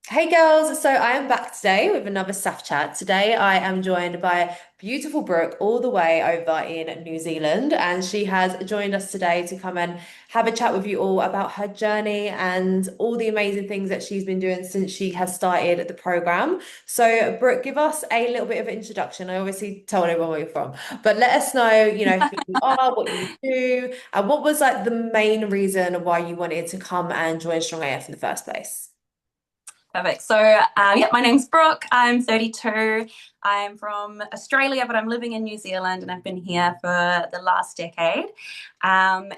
Hey girls, so I am back today with another SAF chat. Today I am joined by beautiful Brooke all the way over in New Zealand, and she has joined us today to come and have a chat with you all about her journey and all the amazing things that she's been doing since she has started the program. So Brooke, give us a little bit of an introduction. I obviously told everyone where you're from, but let us know, who you are, what you do, and what was like the main reason why you wanted to come and join Strong AF in the first place. Perfect. So, yeah, my name's Brooke. I'm 32. I'm from Australia, but I'm living in New Zealand and I've been here for the last decade. And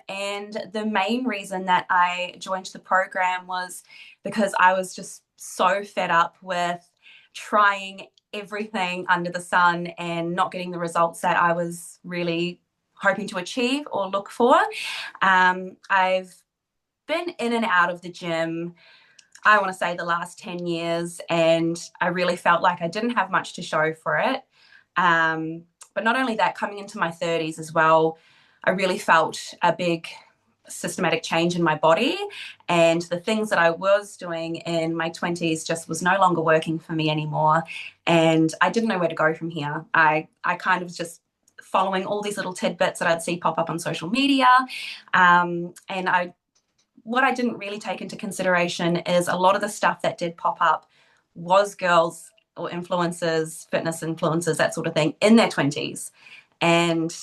the main reason that I joined the program was because I was just so fed up with trying everything under the sun and not getting the results that I was really hoping to achieve or look for. I've been in and out of the gym. I want to say the last 10 years, and I really felt like I didn't have much to show for it. But not only that, coming into my 30s as well, I really felt a big systematic change in my body. And the things that I was doing in my 20s just was no longer working for me anymore. And I didn't know where to go from here. I kind of was just following all these little tidbits that I'd see pop up on social media. And what I didn't really take into consideration is a lot of the stuff that did pop up was girls or influencers, fitness influencers, that sort of thing, in their 20s. And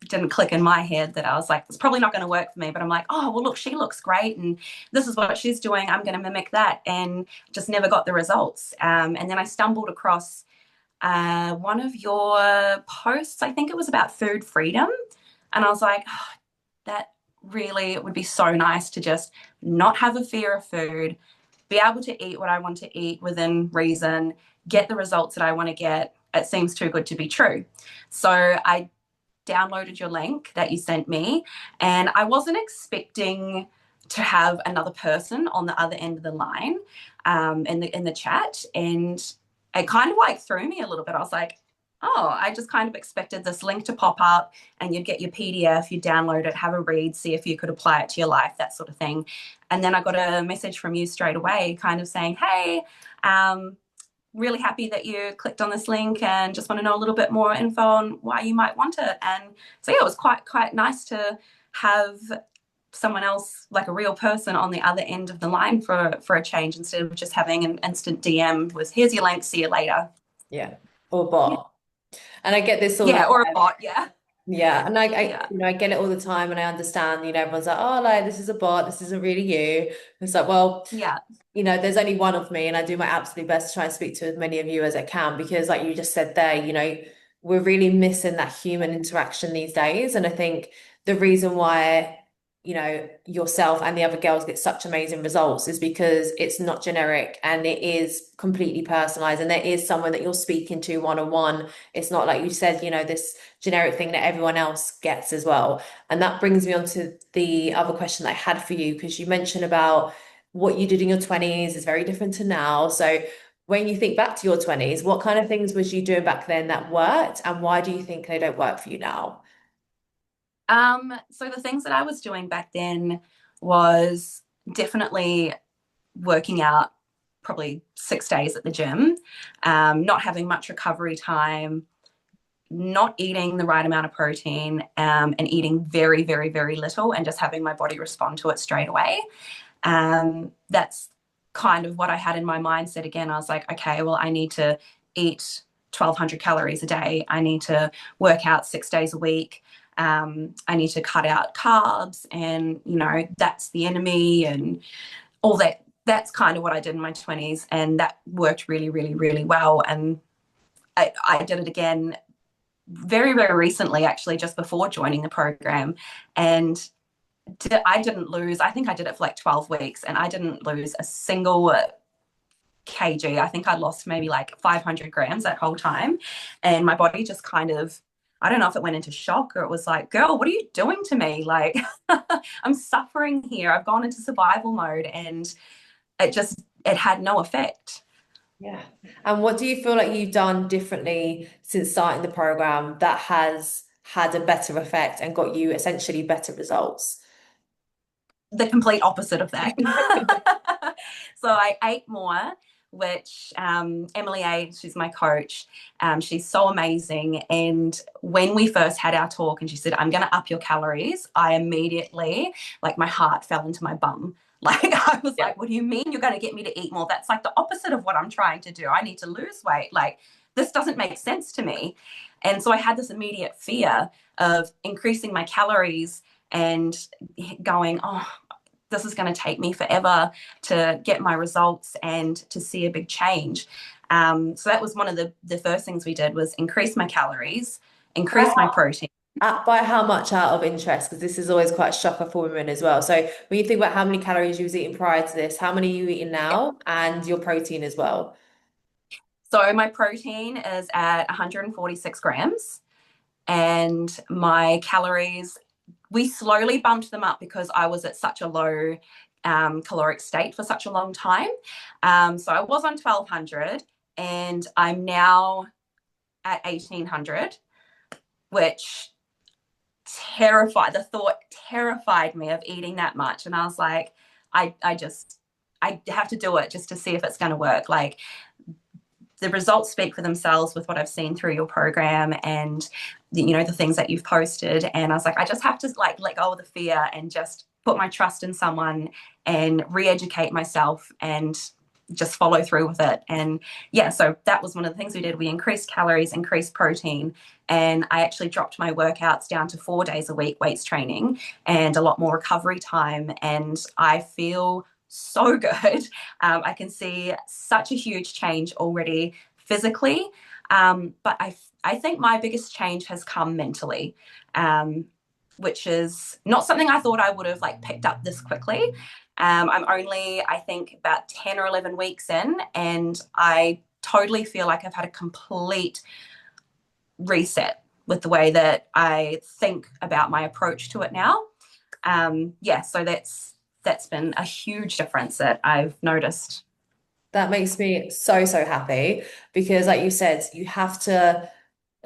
didn't click in my head that I was like, it's probably not going to work for me. But I'm like, oh, well, look, she looks great. And this is what she's doing. I'm going to mimic that. And just never got the results. And then I stumbled across one of your posts. I think it was about food freedom. And I was like, oh, that really, it would be so nice to just not have a fear of food, be able to eat what I want to eat within reason, get the results that I want to get. It seems too good to be true. So I downloaded your link that you sent me, and I wasn't expecting to have another person on the other end of the line in the chat, and it kind of like threw me a little bit. I was like, oh, I just kind of expected this link to pop up and you'd get your PDF, you'd download it, have a read, see if you could apply it to your life, that sort of thing. And then I got a message from you straight away, kind of saying, hey, really happy that you clicked on this link and just want to know a little bit more info on why you might want it. And so yeah, it was quite nice to have someone else, like a real person on the other end of the line for a change, instead of just having an instant DM with here's your link, see you later. Yeah. Or bot. And I get this all the Yeah, or a time. bot. Yeah. Yeah. And Yeah. I get it all the time and I understand, everyone's like, oh, like this is a bot, this isn't really you. It's like, well, Yeah. there's only one of me and I do my absolute best to try and speak to as many of you as I can because like you just said there, we're really missing that human interaction these days. And I think the reason why yourself and the other girls get such amazing results is because it's not generic and it is completely personalized and there is someone that you're speaking to one on one. It's not like you said, this generic thing that everyone else gets as well. And that brings me on to the other question that I had for you, because you mentioned about what you did in your 20s is very different to now. So when you think back to your 20s, what kind of things was you doing back then that worked, and why do you think they don't work for you now? So the things that I was doing back then was definitely working out probably 6 days at the gym, not having much recovery time, not eating the right amount of protein, and eating very, very, very little and just having my body respond to it straight away. That's kind of what I had in my mindset again. I was like, okay, well, I need to eat 1,200 calories a day. I need to work out 6 days a week. I need to cut out carbs, and that's the enemy, and all that. That's kind of what I did in my 20s, and that worked really, really, really well. And I did it again very, very recently, actually, just before joining the program. And I didn't lose, I think I did it for like 12 weeks and I didn't lose a single kg. I think I lost maybe like 500 grams that whole time. And my body just kind of, I don't know if it went into shock or it was like, girl, what are you doing to me? Like, I'm suffering here. I've gone into survival mode, and it had no effect. Yeah. And what do you feel like you've done differently since starting the program that has had a better effect and got you essentially better results? The complete opposite of that. So I ate more, which Emily A, she's my coach. She's so amazing. And when we first had our talk and she said, I'm going to up your calories, I immediately, like my heart fell into my bum. Like I was Yeah. like, what do you mean you're going to get me to eat more? That's like the opposite of what I'm trying to do. I need to lose weight. Like this doesn't make sense to me. And so I had this immediate fear of increasing my calories and going, oh, this is going to take me forever to get my results and to see a big change. So that was one of the first things we did was increase my calories, increase my protein. By how much out of interest? Because this is always quite a shocker for women as well. So when you think about how many calories you was eating prior to this, how many are you eating now, and your protein as well? So my protein is at 146 grams and my calories, we slowly bumped them up because I was at such a low caloric state for such a long time. So I was on 1200 and I'm now at 1800, which the thought terrified me of eating that much. And I was like, I have to do it just to see if it's going to work. Like the results speak for themselves with what I've seen through your program and the things that you've posted. And I was like, I just have to like let go of the fear and just put my trust in someone and re-educate myself and just follow through with it. And yeah, so that was one of the things we did. We increased calories, increased protein, and I actually dropped my workouts down to 4 days a week weights training and a lot more recovery time. And I feel so good. I can see such a huge change already physically. But I think my biggest change has come mentally, which is not something I thought I would have like picked up this quickly. I'm only, I think, about 10 or 11 weeks in, and I totally feel like I've had a complete reset with the way that I think about my approach to it now. Yeah, so that's been a huge difference that I've noticed. That makes me so, so happy because, like you said, you have to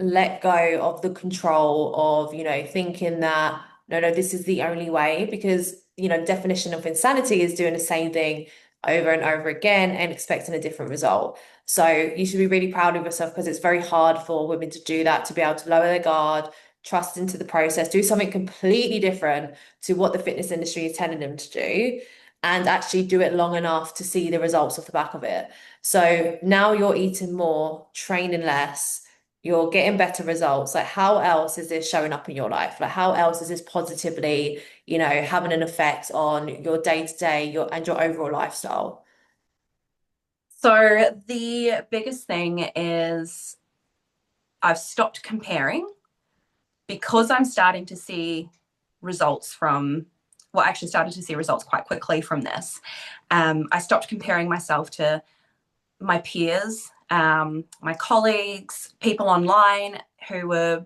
let go of the control of, thinking that, no, no, this is the only way because, definition of insanity is doing the same thing over and over again and expecting a different result. So you should be really proud of yourself because it's very hard for women to do that, to be able to lower their guard, trust into the process, do something completely different to what the fitness industry is telling them to do, and actually do it long enough to see the results off the back of it. So now you're eating more, training less, you're getting better results. Like, how else is this showing up in your life? Like, how else is this positively, having an effect on your day to day, your overall lifestyle? So the biggest thing is I've stopped comparing because I'm starting to see results from, well, actually started to see results quite quickly from this. I stopped comparing myself to my peers, my colleagues, people online who were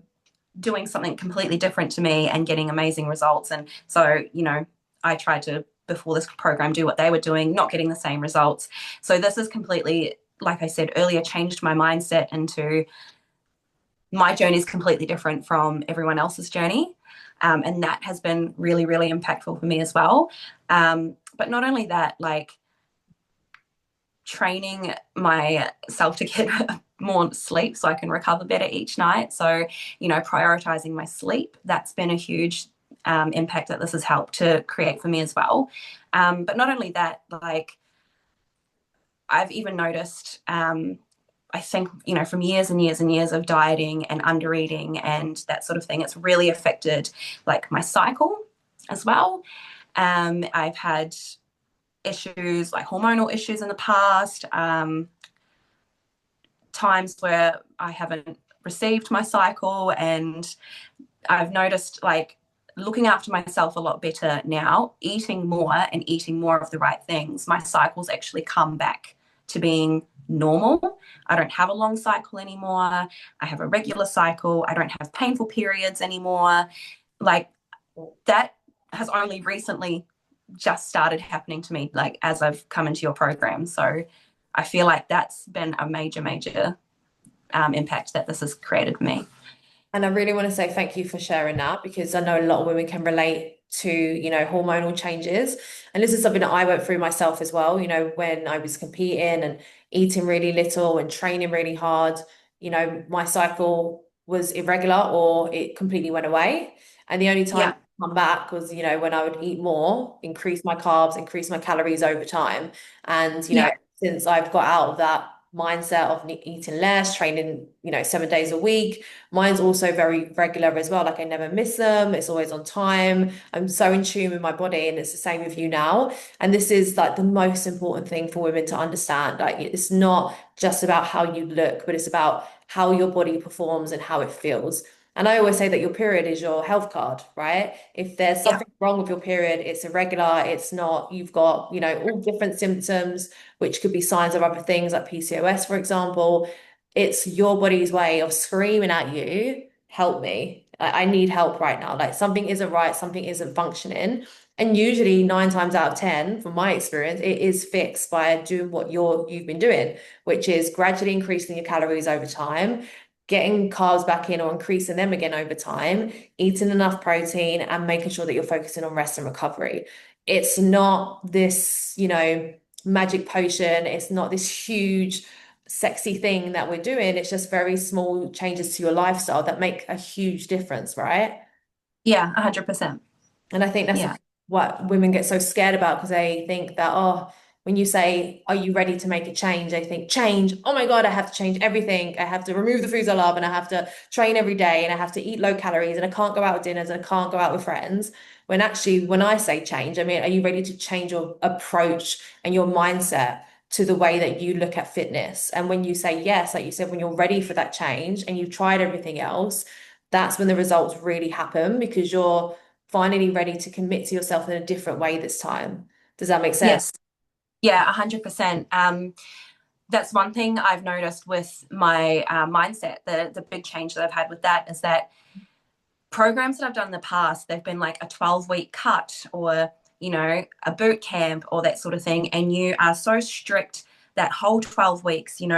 doing something completely different to me and getting amazing results. And so, I tried to, before this program, do what they were doing, not getting the same results. So this is completely, like I said earlier, changed my mindset into my journey is completely different from everyone else's journey. And that has been really, really impactful for me as well. But not only that, like training myself to get more sleep so I can recover better each night. So, prioritizing my sleep, that's been a huge impact that this has helped to create for me as well. But not only that, like I've even noticed, I think, from years and years and years of dieting and under eating and that sort of thing, it's really affected like my cycle as well. I've had issues like hormonal issues in the past, times where I haven't received my cycle, and I've noticed like looking after myself a lot better now, eating more and eating more of the right things. My cycles actually come back to being normal. I don't have a long cycle anymore. I have a regular cycle. I don't have painful periods anymore. Like that has only recently just started happening to me, like as I've come into your program. So I feel like that's been a major, major impact that this has created for me. And I really want to say thank you for sharing that because I know a lot of women can relate to, hormonal changes. And this is something that I went through myself as well, when I was competing and eating really little and training really hard, my cycle was irregular or it completely went away. And the only time Yeah. it come back was, when I would eat more, increase my carbs, increase my calories over time. And, Yeah. since I've got out of that mindset of eating less, training, 7 days a week, mine's also very regular as well. Like I never miss them. It's always on time. I'm so in tune with my body, and it's the same with you now. And this is like the most important thing for women to understand. Like it's not just about how you look, but it's about how your body performs and how it feels. And I always say that your period is your health card, right? If there's Yeah. something wrong with your period, it's irregular, it's not, you've got, all different symptoms, which could be signs of other things like PCOS, for example. It's your body's way of screaming at you, help me. I need help right now. Like something isn't right, something isn't functioning. And usually 9 times out of 10, from my experience, it is fixed by doing what you've been doing, which is gradually increasing your calories over time, getting carbs back in or increasing them again over time, eating enough protein, and making sure that you're focusing on rest and recovery. It's not this, magic potion. It's not this huge, sexy thing that we're doing. It's just very small changes to your lifestyle that make a huge difference, right? Yeah. 100%. And I think that's Yeah. what women get so scared about because they think that, oh, when you say, are you ready to make a change? They think, change. Oh my God, I have to change everything. I have to remove the foods I love and I have to train every day and I have to eat low calories and I can't go out with dinners and I can't go out with friends. When actually, when I say change, I mean, are you ready to change your approach and your mindset to the way that you look at fitness? And when you say yes, like you said, when you're ready for that change and you've tried everything else, that's when the results really happen because you're finally ready to commit to yourself in a different way this time. Does that make sense? Yes. Yeah. 100%. That's one thing I've noticed with my mindset. The big change that I've had with that is that programs that I've done in the past, they've been like a 12-week cut or, a boot camp or that sort of thing. And you are so strict that whole 12 weeks, you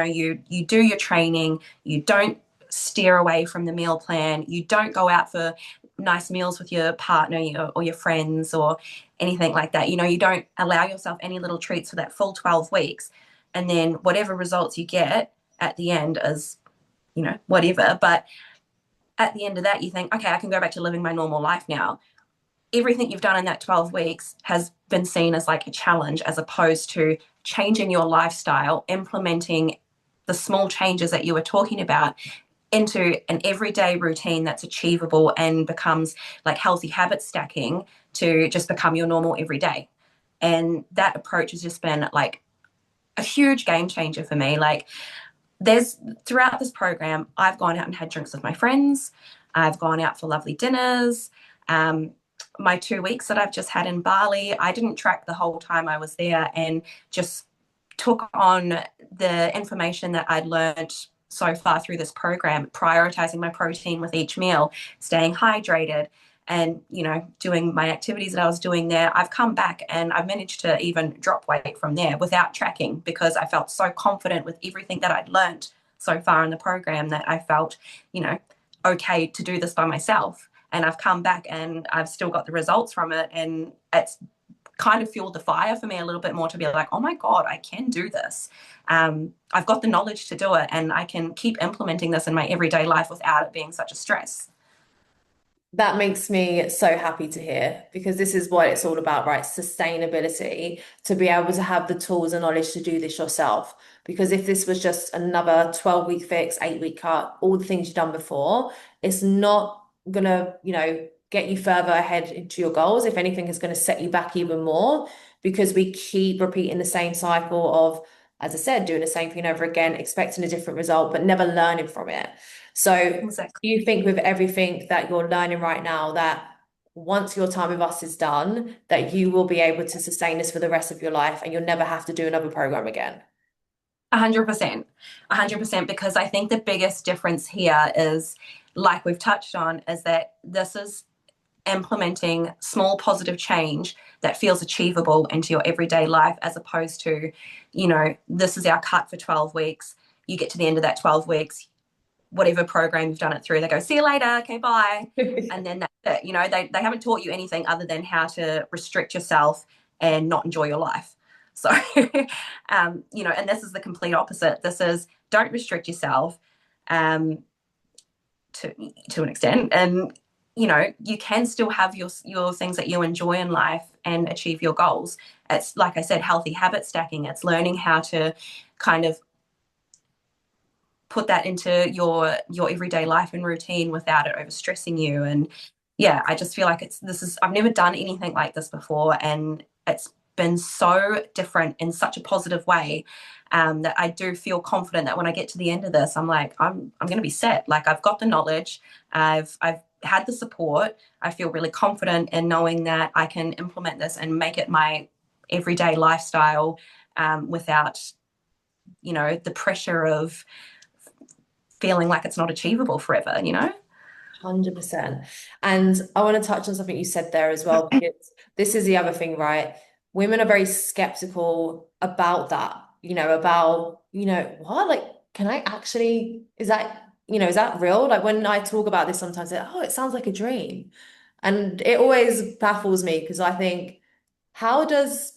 do your training, you don't steer away from the meal plan, you don't go out for nice meals with your partner or your friends or anything like that. You don't allow yourself any little treats for that full 12 weeks. And then whatever results you get at the end is, whatever. But at the end of that, you think, okay, I can go back to living my normal life now. Everything you've done in that 12 weeks has been seen as like a challenge as opposed to changing your lifestyle, implementing the small changes that you were talking about into an everyday routine that's achievable and becomes like healthy habit stacking to just become your normal everyday. And that approach has just been like a huge game changer for me. Like there's throughout this program, I've gone out and had drinks with my friends. I've gone out for lovely dinners. Um, my 2 weeks that I've just had in Bali, I didn't track the whole time I was there and just took on the information that I'd learned so far through this program, prioritizing my protein with each meal, staying hydrated, and doing my activities that I was doing there. I've come back and I've managed to even drop weight from there without tracking because I felt so confident with everything that I'd learned so far in the program that I felt okay to do this by myself. And I've come back and I've still got the results from it, and it's kind of fueled the fire for me a little bit more to be like, oh my God, I can do this. I've got the knowledge to do it and I can keep implementing this in my everyday life without it being such a stress. That makes me so happy to hear because this is what it's all about, right? Sustainability, to be able to have the tools and knowledge to do this yourself. Because if this was just another 12-week fix, 8-week cut, all the things you've done before, it's not gonna, get you further ahead into your goals. If anything, it's gonna set you back even more because we keep repeating the same cycle of, as I said, doing the same thing over again, expecting a different result, but never learning from it. So Exactly. you think with everything that you're learning right now that once your time with us is done, that you will be able to sustain this for the rest of your life and you'll never have to do another program again? 100%. 100%. Because I think the biggest difference here is, like we've touched on, is that this is implementing small positive change that feels achievable into your everyday life as opposed to, this is our cut for 12 weeks. You get to the end of that 12 weeks, whatever program you've done it through. They go, see you later, okay, bye. And then that's it. You know, they haven't taught you anything other than how to restrict yourself and not enjoy your life. So, you know, and this is the complete opposite. This is don't restrict yourself um, to an extent, and you know, you can still have your things that you enjoy in life and achieve your goals. It's like I said, healthy habit stacking. It's learning how to kind of put that into your everyday life and routine without it overstressing you. And yeah, I just feel like I've never done anything like this before, and it's been so different in such a positive way, that I do feel confident that when I get to the end of this, I'm like, I'm going to be set. Like I've got the knowledge, I've had the support. I feel really confident in knowing that I can implement this and make it my everyday lifestyle, without, you know, the pressure of feeling like it's not achievable forever, you know? 100%. And I want to touch on something you said there as well, because this is the other thing, right? Women are very skeptical about that, about, what? Like, can I actually, is that real? Like when I talk about this sometimes, oh, it sounds like a dream. And it always baffles me because I think, how does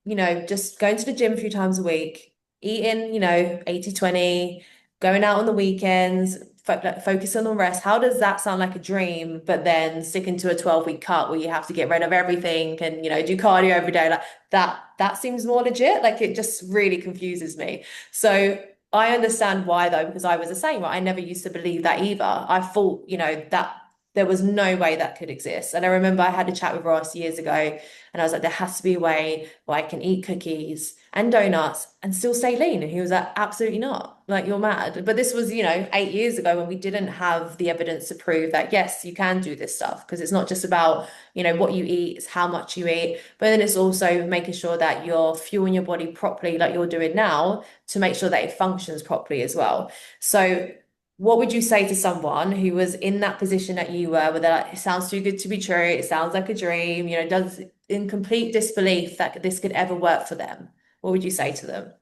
just going to the gym a few times a week, eating, 80/20, going out on the weekends, focus on the rest. How does that sound like a dream? But then sticking to a 12-week cut where you have to get rid of everything and, do cardio every day, like that seems more legit. Like it just really confuses me. So I understand why though, because I was the same. Right? I never used to believe that either. I thought, that there was no way that could exist. And I remember I had a chat with Ross years ago and I was like, there has to be a way where I can eat cookies and donuts and still stay lean. And he was like, absolutely not. Like, you're mad. But this was, 8 years ago when we didn't have the evidence to prove that, yes, you can do this stuff. Because it's not just about, what you eat, it's how much you eat. But then it's also making sure that you're fueling your body properly, like you're doing now, to make sure that it functions properly as well. So, what would you say to someone who was in that position that you were, where they're like, it sounds too good to be true, it sounds like a dream, does in complete disbelief that this could ever work for them? What would you say to them?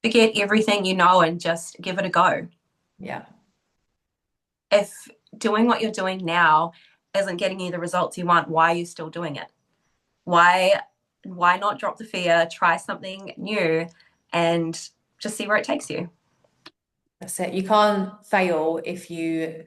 Forget everything you know and just give it a go. Yeah, If doing what you're doing now isn't getting you the results you want, why are you still doing it? Why why not drop the fear, try something new and just see where it takes you? that's it. You can't fail if you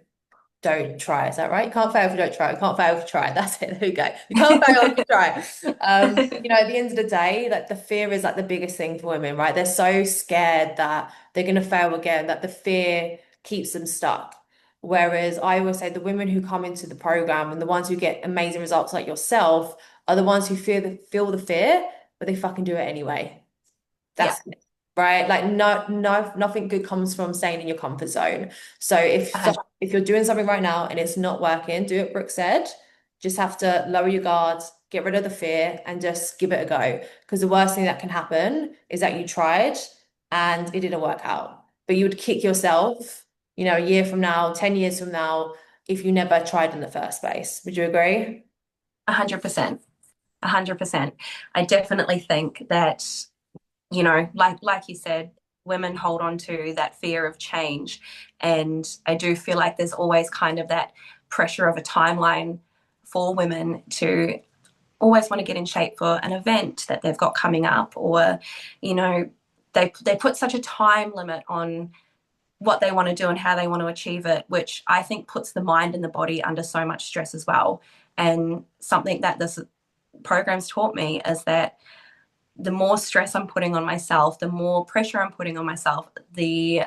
don't try. Is that right? You can't fail if you don't try. You can't fail if you try. That's it. There you go. You can't fail if you try. At the end of the day, like the fear is like the biggest thing for women, right? They're so scared that they're going to fail again, that the fear keeps them stuck. Whereas I always say the women who come into the program and the ones who get amazing results like yourself are the ones who feel the fear, but they fucking do it anyway. Yeah, That's it, right. Like nothing good comes from staying in your comfort zone. So if you're doing something right now and it's not working, do what Brooke said. Just have to lower your guards, get rid of the fear, and just give it a go. Because the worst thing that can happen is that you tried and it didn't work out. But you would kick yourself, a year from now, 10 years from now, if you never tried in the first place. Would you agree? 100%. 100%. I definitely think that, you know, like you said, women hold on to that fear of change. And I do feel like there's always kind of that pressure of a timeline for women to always want to get in shape for an event that they've got coming up, or, you know, they put such a time limit on what they want to do and how they want to achieve it, which I think puts the mind and the body under so much stress as well. And something that this program's taught me is that the more stress I'm putting on myself, the more pressure I'm putting on myself, the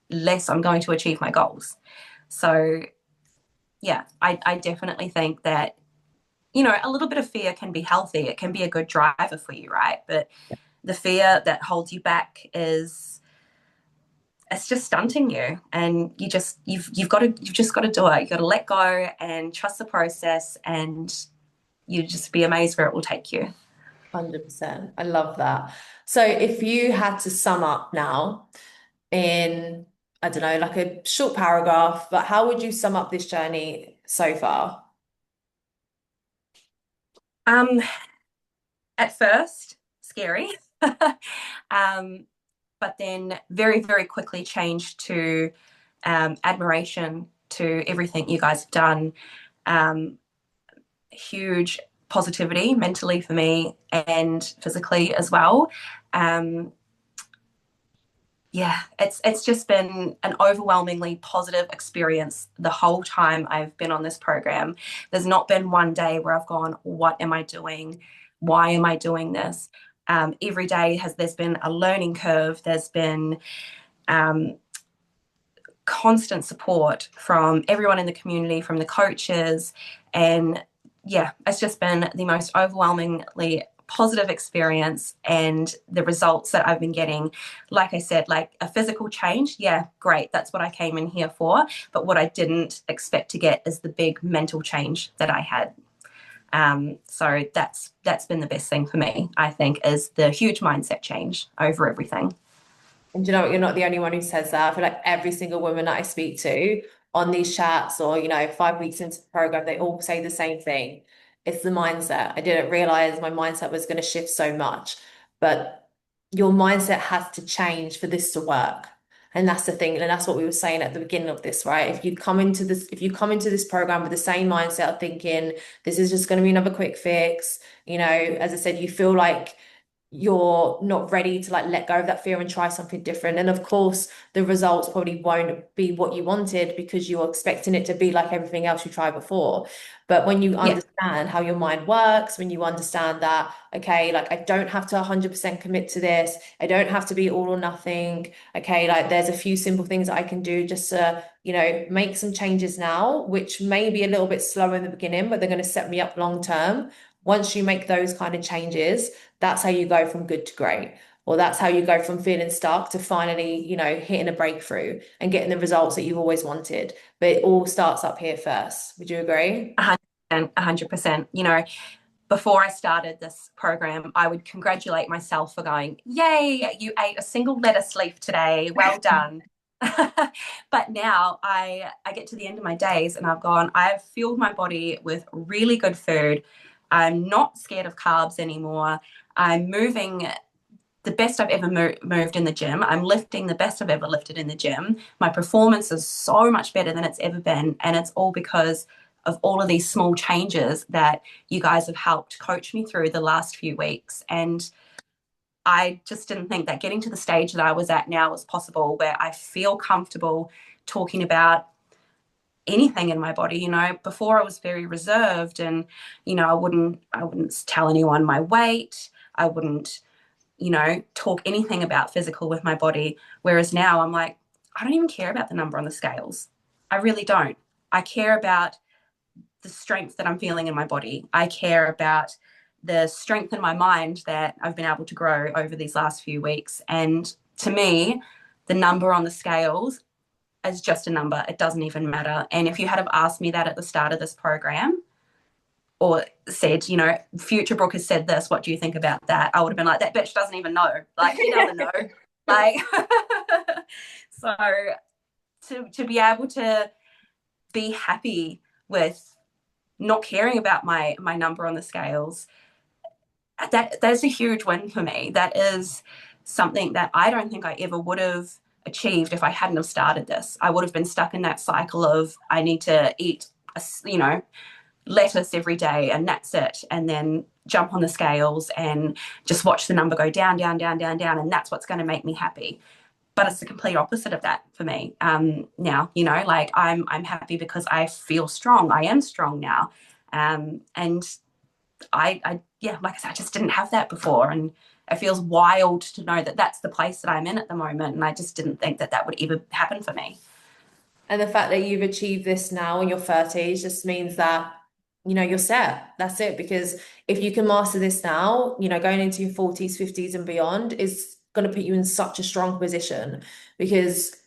less I'm going to achieve my goals. So, yeah, I definitely think that, you know, a little bit of fear can be healthy. It can be a good driver for you, right? But the fear that holds you back is it's just stunting you, and you've just got to do it. You've got to let go and trust the process, and you just be amazed where it will take you. 100%. I love that. So if you had to sum up now in, I don't know, like a short paragraph, but how would you sum up this journey so far? Um, at first, scary. um, but then very, very quickly changed to admiration to everything you guys have done. Um, Huge positivity mentally for me and physically as well. Um, yeah, it's just been an overwhelmingly positive experience the whole time I've been on this program. There's not been one day where I've gone, what am I doing? Why am I doing this? Every day there's been a learning curve. There's been um, constant support from everyone in the community, from the coaches, and yeah, it's just been the most overwhelmingly positive experience. And the results that I've been getting, like I said, like a physical change, yeah, great, that's what I came in here for. But what I didn't expect to get is the big mental change that I had. So that's been the best thing for me, I think, is the huge mindset change over everything. And do you know what? You're not the only one who says that. I feel like every single woman that I speak to on these chats or, 5 weeks into the program, they all say the same thing. It's the mindset. I didn't realize my mindset was going to shift so much, but your mindset has to change for this to work. And that's the thing. And that's what we were saying at the beginning of this, right? If you come into this program with the same mindset of thinking this is just going to be another quick fix, as I said, you feel like you're not ready to like let go of that fear and try something different. And of course, the results probably won't be what you wanted because you're expecting it to be like everything else you tried before. But when you Yeah, understand how your mind works, when you understand that, okay, like I don't have to 100% commit to this, I don't have to be all or nothing. Okay, like there's a few simple things that I can do just to, make some changes now, which may be a little bit slow in the beginning, but they're going to set me up long term. Once you make those kind of changes, that's how you go from good to great. Or that's how you go from feeling stuck to finally, hitting a breakthrough and getting the results that you've always wanted. But it all starts up here first. Would you agree? 100%, 100%. Before I started this program, I would congratulate myself for going, yay, you ate a single lettuce leaf today. Well done. But now I get to the end of my days and I've fueled my body with really good food. I'm not scared of carbs anymore. I'm moving the best I've ever moved in the gym. I'm lifting the best I've ever lifted in the gym. My performance is so much better than it's ever been. And it's all because of all of these small changes that you guys have helped coach me through the last few weeks. And I just didn't think that getting to the stage that I was at now was possible, where I feel comfortable talking about anything in my body. Before I was very reserved, and I wouldn't tell anyone my weight. I wouldn't talk anything about physical with my body. Whereas now I'm like, I don't even care about the number on the scales. I really don't. I care about the strength that I'm feeling in my body. I care about the strength in my mind that I've been able to grow over these last few weeks. And to me, the number on the scales is just a number. It doesn't even matter. And if you had have asked me that at the start of this program, or said, future Brooke has said this, what do you think about that? I would have been like, that bitch doesn't even know. Like, he doesn't know. Like, so to be able to be happy with not caring about my number on the scales, that's a huge win for me. That is something that I don't think I ever would have achieved if I hadn't have started this. I would have been stuck in that cycle of I need to eat, lettuce every day and that's it, and then jump on the scales and just watch the number go down, down, down, down, down, and that's what's going to make me happy. But it's the complete opposite of that for me. Now, like I'm happy because I feel strong. I am strong now. And yeah, like I said, I just didn't have that before. And it feels wild to know that that's the place that I'm in at the moment. And I just didn't think that that would ever happen for me. And the fact that you've achieved this now in your 30s just means that, you're set. That's it. Because if you can master this now, going into your 40s, 50s and beyond is going to put you in such a strong position because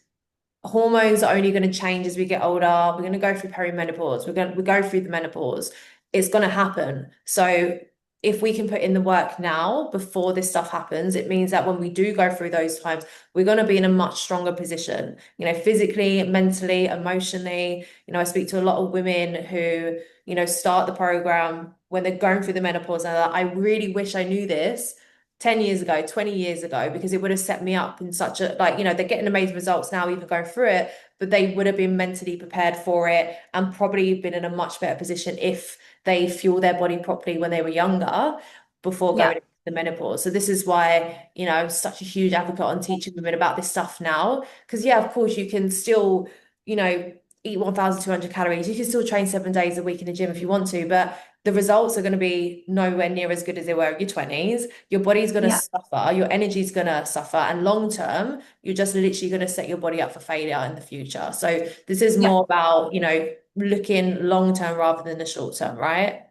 hormones are only going to change as we get older. We're going to go through perimenopause. We go through the menopause. It's going to happen. So if we can put in the work now before this stuff happens, it means that when we do go through those times, we're going to be in a much stronger position, physically, mentally, emotionally. I speak to a lot of women who, start the program when they're going through the menopause and they're like, I really wish I knew this 10 years ago, 20 years ago, because it would have set me up in such a, like, they're getting amazing results now, even going through it, but they would have been mentally prepared for it and probably been in a much better position if they fuel their body properly when they were younger before Yeah, going into the menopause. So this is why, I'm such a huge advocate on teaching women about this stuff now. Because yeah, of course you can still, eat 1,200 calories. You can still train 7 days a week in the gym if you want to, but the results are going to be nowhere near as good as they were in your 20s. Your body's going to yeah, suffer, your energy's going to suffer, and long term, you're just literally going to set your body up for failure in the future. So this is yeah. more about, looking long term rather than the short term, right?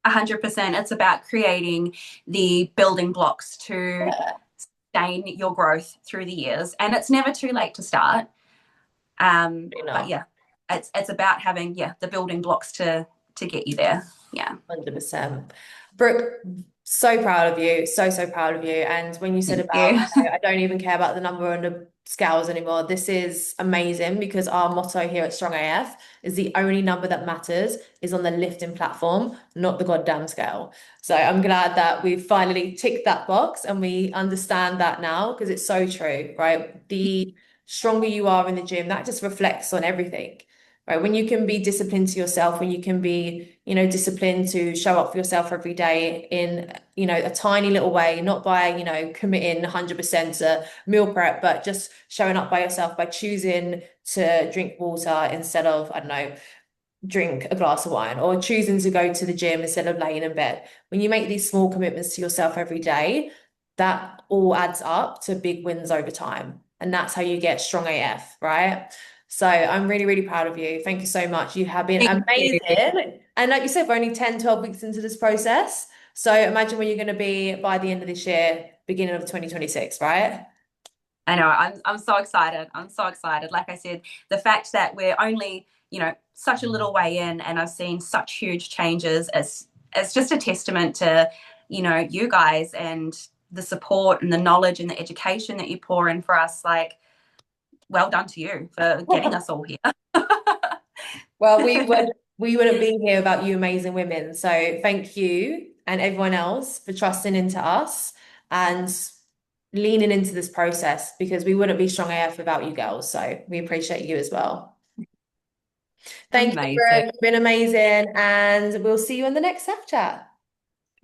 100%. It's about creating the building blocks to sustain your growth through the years. And it's never too late to start. But Enough. yeah, it's about having, yeah, the building blocks to get you there. Yeah. 100%. Brooke, so proud of you. So, so proud of you. And when you said Thank about, you. I don't even care about the number on the scales anymore, this is amazing because our motto here at Strong AF is the only number that matters is on the lifting platform, not the goddamn scale. So I'm glad that we've finally ticked that box and we understand that now because it's so true, right? The stronger you are in the gym, that just reflects on everything. Right, when you can be disciplined to yourself, when you can be, disciplined to show up for yourself every day in, a tiny little way, not by, committing 100% to meal prep, but just showing up by yourself by choosing to drink water instead of, I don't know, drink a glass of wine or choosing to go to the gym instead of laying in bed. When you make these small commitments to yourself every day, that all adds up to big wins over time. And that's how you get strong AF, right? So I'm really, really proud of you. Thank you so much. You have been Thank you. amazing. And like you said, we're only 10, 12 weeks into this process. So imagine where you're going to be by the end of this year, beginning of 2026, right? I know, I'm so excited. I'm so excited. Like I said, the fact that we're only, such a little way in and I've seen such huge changes as it's just a testament to, you guys and the support and the knowledge and the education that you pour in for us. Like, well done to you for getting us all here. Well, we wouldn't be here without you amazing women. So thank you and everyone else for trusting into us and leaning into this process because we wouldn't be strong AF without you girls. So we appreciate you as well. Thank you, Amazing. Brooke. You've been amazing, and we'll see you in the next Snapchat.